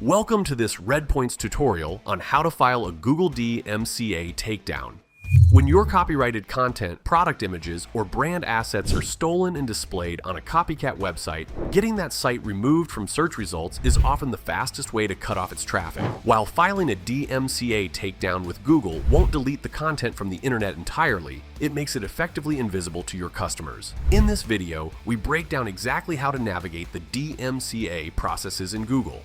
Welcome to this Red Points tutorial on how to file a Google DMCA takedown. When your copyrighted content, product images, or brand assets are stolen and displayed on a copycat website, getting that site removed from search results is often the fastest way to cut off its traffic. While filing a DMCA takedown with Google won't delete the content from the internet entirely, it makes it effectively invisible to your customers. In this video, we break down exactly how to navigate the DMCA processes in Google.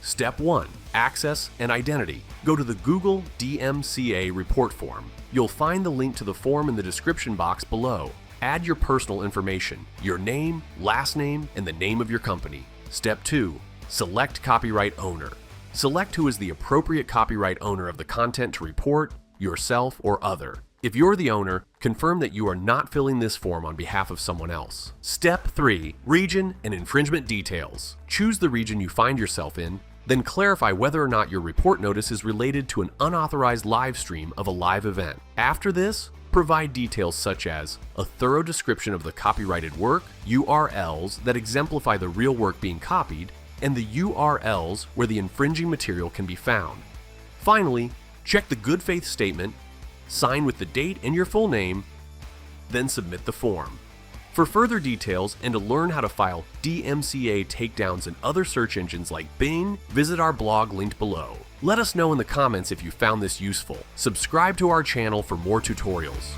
Step 1. Access and identity. Go to the Google DMCA report form. You'll find the link to the form in the description box below. Add your personal information, your name, last name, and the name of your company. Step 2. Select copyright owner. Select who is the appropriate copyright owner of the content to report, yourself or other. If you're the owner, confirm that you are not filling this form on behalf of someone else. Step 3. Region and infringement details. Choose the region you find yourself in, then clarify whether or not your report notice is related to an unauthorized live stream of a live event. After this, provide details such as a thorough description of the copyrighted work, URLs that exemplify the real work being copied, and the URLs where the infringing material can be found. Finally, check the good faith statement, sign with the date and your full name, then submit the form. For further details and to learn how to file DMCA takedowns in other search engines like Bing, visit our blog linked below. Let us know in the comments if you found this useful. Subscribe to our channel for more tutorials.